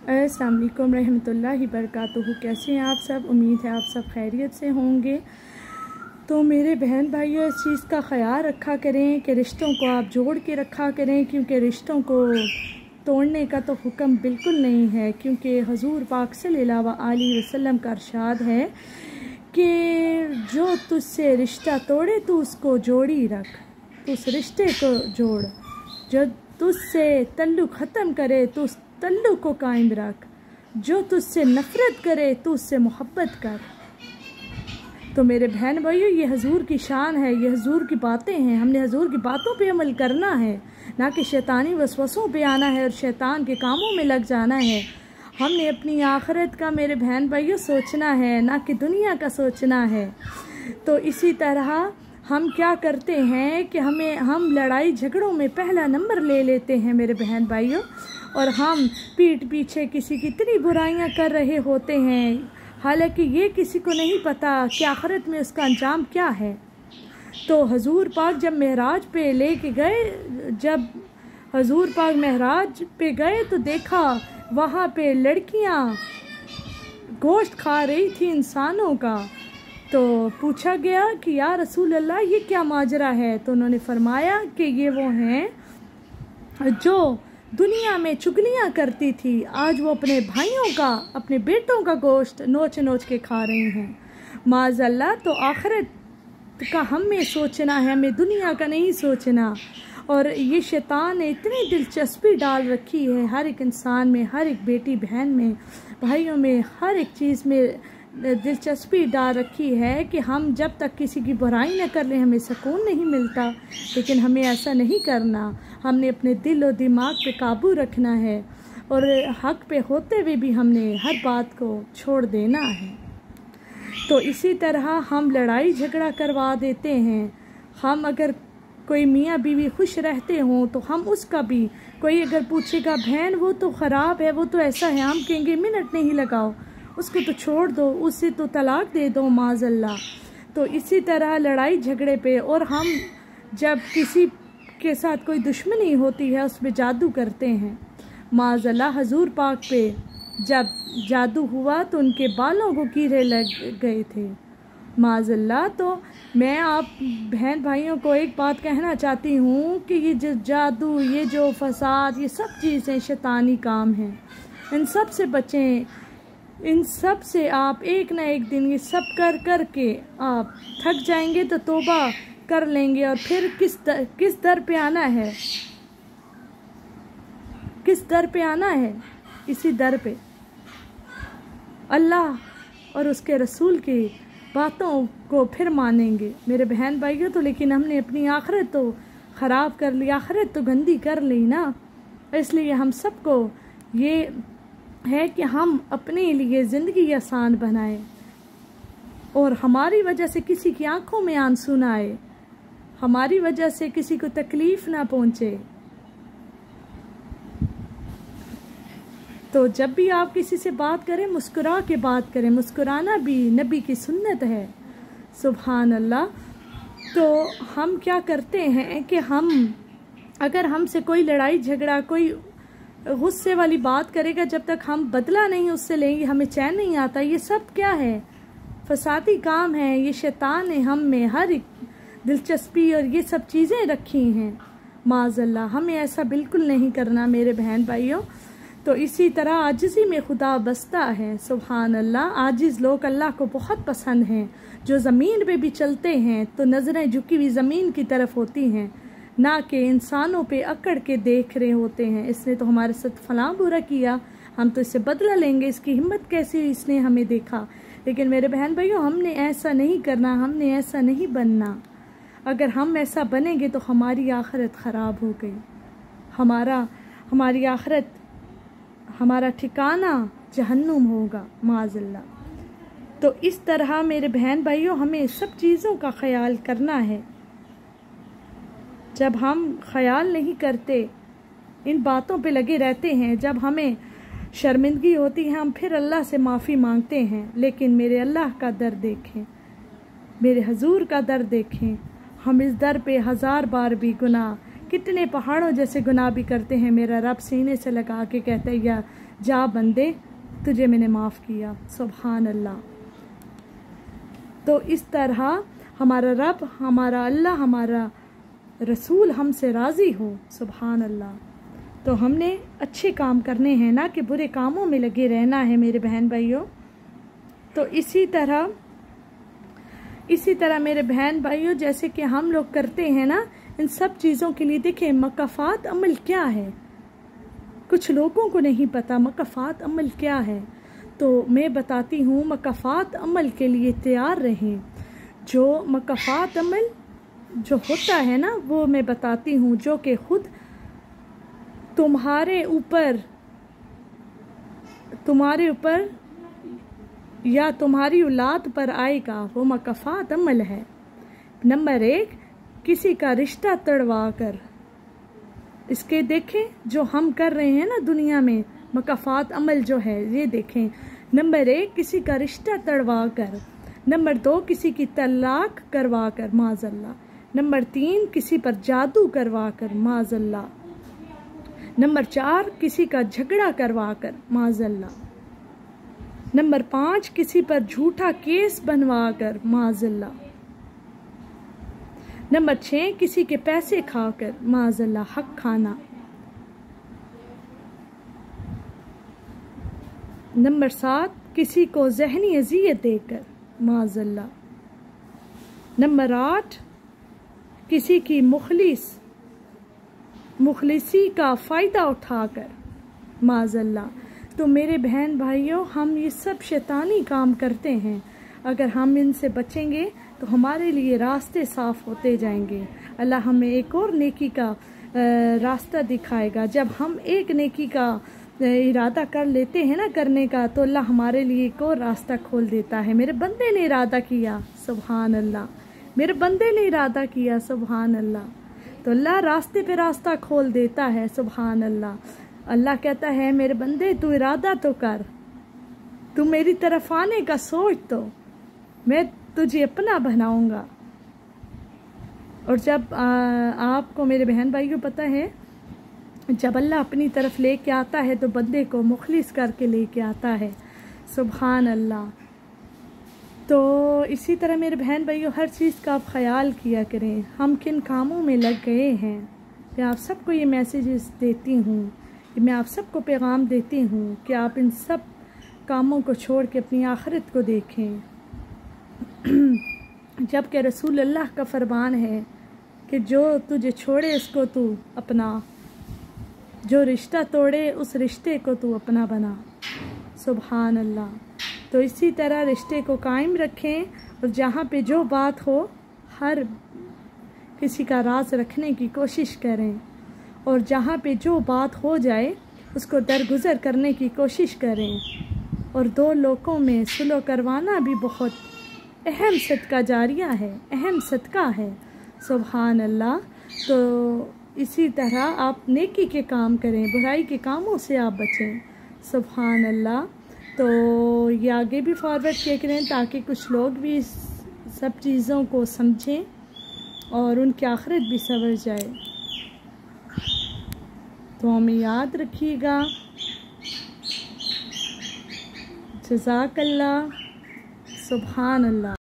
अस्सलाम वालेकुम रहमतुल्लाहि बरकातुहू। कैसे हैं आप सब? उम्मीद है आप सब खैरियत से होंगे। तो मेरे बहन भाइयों, इस चीज़ का ख़याल रखा करें कि रिश्तों को आप जोड़ के रखा करें, क्योंकि रिश्तों को तोड़ने का तो हुक्म बिल्कुल नहीं है। क्योंकि हुज़ूर पाक सल्लल्लाहु अलैहि वसल्लम का इरशाद है कि जो तुझसे रिश्ता तोड़े तो उसको जोड़ी रख, तो उस रिश्ते को जोड़। जो तुझसे तल्लुक़ ख़त्म करे तो उस तल्लुक़ को कायम रख। जो तुझसे नफ़रत करे तो उससे मोहब्बत कर। तो मेरे बहन भाइयों, ये हजूर की शान है, ये हजूर की बातें हैं। हमने हजूर की बातों पे अमल करना है, ना कि शैतानी वसवसों पे आना है और शैतान के कामों में लग जाना है। हमने अपनी आखिरत का मेरे बहन भाइयों सोचना है, ना कि दुनिया का सोचना है। तो इसी तरह हम क्या करते हैं कि हम लड़ाई झगड़ों में पहला नंबर ले लेते हैं मेरे बहन भाइयों, और हम पीठ पीछे किसी की इतनी बुराइयां कर रहे होते हैं, हालांकि ये किसी को नहीं पता कि आखिरत में उसका अंजाम क्या है। तो हजूर पाक जब महराज पे लेके गए, जब हजूर पाक महराज पे गए तो देखा वहाँ पे लड़कियाँ गोश्त खा रही थी इंसानों का। तो पूछा गया कि या रसूल अल्लाह, ये क्या माजरा है? तो उन्होंने फरमाया कि ये वो हैं जो दुनिया में चुगलियाँ करती थी, आज वो अपने भाइयों का, अपने बेटों का गोश्त नोच नोच के खा रही हैं। माज़अल्लाह। तो आखिरत का हमें सोचना है, हमें दुनिया का नहीं सोचना। और ये शैतान ने इतनी दिलचस्पी डाल रखी है हर एक इंसान में, हर एक बेटी बहन में, भाइयों में, हर एक चीज़ में दिलचस्पी डाल रखी है कि हम जब तक किसी की बुराई न कर लें हमें सुकून नहीं मिलता। लेकिन हमें ऐसा नहीं करना, हमने अपने दिल और दिमाग पे काबू रखना है, और हक पे होते हुए भी हमने हर बात को छोड़ देना है। तो इसी तरह हम लड़ाई झगड़ा करवा देते हैं। हम अगर कोई मियाँ बीवी खुश रहते हों तो हम उसका भी, कोई अगर पूछेगा बहन वो तो ख़राब है, वो तो ऐसा है, हम कहेंगे मिनट नहीं लगाओ, उसको तो छोड़ दो, उससे तो तलाक दे दो माज़अल्लाह। तो इसी तरह लड़ाई झगड़े पे, और हम जब किसी के साथ कोई दुश्मनी होती है उस पर जादू करते हैं माज़अल्लाह। हजूर पाक पे जब जादू हुआ तो उनके बालों को कीड़े लग गए थे माज़अल्लाह। तो मैं आप बहन भाइयों को एक बात कहना चाहती हूँ कि ये जो जादू, ये जो फसाद, ये सब चीज़ें शैतानी काम हैं। इन सब से बचें, इन सब से आप एक ना एक दिन ये सब कर के आप थक जाएंगे तो तौबा कर लेंगे, और फिर किस दर पे आना है? किस दर पे आना है? इसी दर पे अल्लाह और उसके रसूल की बातों को फिर मानेंगे मेरे बहन भाइयों। तो लेकिन हमने अपनी आखिरत तो ख़राब कर ली, आखिरत तो गंदी कर ली ना। इसलिए हम सबको ये है कि हम अपने लिए ज़िंदगी आसान बनाएं, और हमारी वजह से किसी की आंखों में आंसू ना आए, हमारी वजह से किसी को तकलीफ़ ना पहुँचे। तो जब भी आप किसी से बात करें मुस्कुरा के बात करें, मुस्कुराना भी नबी की सुन्नत है। सुभान अल्लाह। तो हम क्या करते हैं कि हम अगर हमसे कोई लड़ाई झगड़ा, कोई गुस्से वाली बात करेगा, जब तक हम बदला नहीं उससे लेंगे हमें चैन नहीं आता। ये सब क्या है? फसादी काम है। ये शैतान ने हम में हर एक दिलचस्पी और ये सब चीज़ें रखी हैं माज़अल्लाह। हमें ऐसा बिल्कुल नहीं करना मेरे बहन भाइयों। तो इसी तरह आजिज़ी में खुदा बसता है। सुभान अल्लाह। आजिज़ लोग अल्लाह को बहुत पसंद हैं। जो ज़मीन पे भी चलते हैं तो नज़रें झुकी हुई ज़मीन की तरफ होती हैं, ना कि इंसानों पे अकड़ के देख रहे होते हैं। इसने तो हमारे साथ फलां बुरा किया, हम तो इससे बदला लेंगे, इसकी हिम्मत कैसी, इसने हमें देखा। लेकिन मेरे बहन भाइयों, हमने ऐसा नहीं करना, हमने ऐसा नहीं बनना। अगर हम ऐसा बनेंगे तो हमारी आखिरत ख़राब हो गई। हमारी आखिरत, हमारा ठिकाना जहन्नुम होगा माज़अल्लाह। तो इस तरह मेरे बहन भाइयों, हमें सब चीज़ों का ख्याल करना है। जब हम ख्याल नहीं करते, इन बातों पे लगे रहते हैं, जब हमें शर्मिंदगी होती है हम फिर अल्लाह से माफ़ी मांगते हैं। लेकिन मेरे अल्लाह का दर देखें, मेरे हजूर का दर देखें। हम इस दर पे 1000 बार भी गुनाह कितने पहाड़ों जैसे गुनाह भी करते हैं, मेरा रब सीने से लगा के कहता है या जा बंदे तुझे मैंने माफ़ किया। सुभान अल्लाह। तो इस तरह हमारा रब, हमारा अल्लाह, हमारा रसूल हमसे राज़ी हो। सुभान अल्लाह। तो हमने अच्छे काम करने हैं, ना कि बुरे कामों में लगे रहना है मेरे बहन भाइयों। तो इसी तरह मेरे बहन भाइयों, जैसे कि हम लोग करते हैं ना, इन सब चीज़ों के लिए देखें मकाफ़ात अमल क्या है। कुछ लोगों को नहीं पता मकाफ़ात अमल क्या है, तो मैं बताती हूँ। मकाफ़ात अमल के लिए तैयार रहें। जो मकाफ़ात अमल जो होता है ना, वो मैं बताती हूँ, जो कि खुद तुम्हारे ऊपर या तुम्हारी औलाद पर आएगा, वो मकाफ़ात अमल है। नंबर 1, किसी का रिश्ता तड़वा कर। इसके देखें जो हम कर रहे हैं ना दुनिया में, मकाफ़ात अमल जो है ये देखें। नंबर 1, किसी का रिश्ता तड़वा कर। नंबर 2, किसी की तलाक करवा कर, माज़अल्लाह। नंबर 3, किसी पर जादू करवा कर, माज़अल्लाह। नंबर 4, किसी का झगड़ा करवा कर, माज़अल्लाह। नंबर 5, किसी पर झूठा केस बनवा कर, माज़अल्लाह। नंबर 6, किसी के पैसे खाकर, माज़अल्लाह, हक खाना। नंबर 7, किसी को ज़हनी अज़ियत देकर, माज़अल्लाह। नंबर 8, किसी की मुखलिसी का फ़ायदा उठाकर, माज़अल्लाह। तो मेरे बहन भाइयों, हम ये सब शैतानी काम करते हैं। अगर हम इनसे बचेंगे तो हमारे लिए रास्ते साफ़ होते जाएंगे। अल्लाह हमें एक और नेकी का रास्ता दिखाएगा। जब हम एक नेकी का इरादा कर लेते हैं ना करने का, तो अल्लाह हमारे लिए एक और रास्ता खोल देता है। मेरे बंदे ने इरादा किया, सुभान अल्लाह। मेरे बंदे ने इरादा किया, सुभान अल्लाह। तो अल्लाह रास्ते पे रास्ता खोल देता है, सुभान अल्लाह। अल्लाह कहता है मेरे बंदे तू इरादा तो कर, तू मेरी तरफ आने का सोच, तो मैं तुझे अपना बनाऊंगा। और जब आपको मेरे बहन भाइयों पता है, जब अल्लाह अपनी तरफ लेके आता है तो बंदे को मुखलिस करके लेके आता है, सुभान अल्लाह। तो इसी तरह मेरे बहन भाइयों, हर चीज़ का आप ख्याल किया करें। हम किन कामों में लग गए हैं, मैं आप सबको ये मैसेजेस देती हूँ, मैं आप सबको पैगाम देती हूँ कि आप इन सब कामों को छोड़ के अपनी आखिरत को देखें। जबकि रसूल अल्लाह का फरमान है कि जो तुझे छोड़े उसको तू अपना, जो रिश्ता तोड़े उस रिश्ते को तू अपना बना, सुभान अल्लाह। तो इसी तरह रिश्ते को कायम रखें, और जहाँ पे जो बात हो हर किसी का राज रखने की कोशिश करें, और जहाँ पे जो बात हो जाए उसको दरगुजर करने की कोशिश करें। और 2 लोगों में सुलह करवाना भी बहुत अहम सदका जारिया है, अहम सदका है, सुभान अल्लाह। तो इसी तरह आप नेकी के काम करें, बुराई के कामों से आप बचें, सुभान अल्लाह। तो ये आगे भी फॉरवर्ड किया करें ताकि कुछ लोग भी इस सब चीज़ों को समझें और उनकी आखिरत भी संवर जाए। तो हमें याद रखिएगा। जज़ाकल्लाह, सुभान अल्लाह।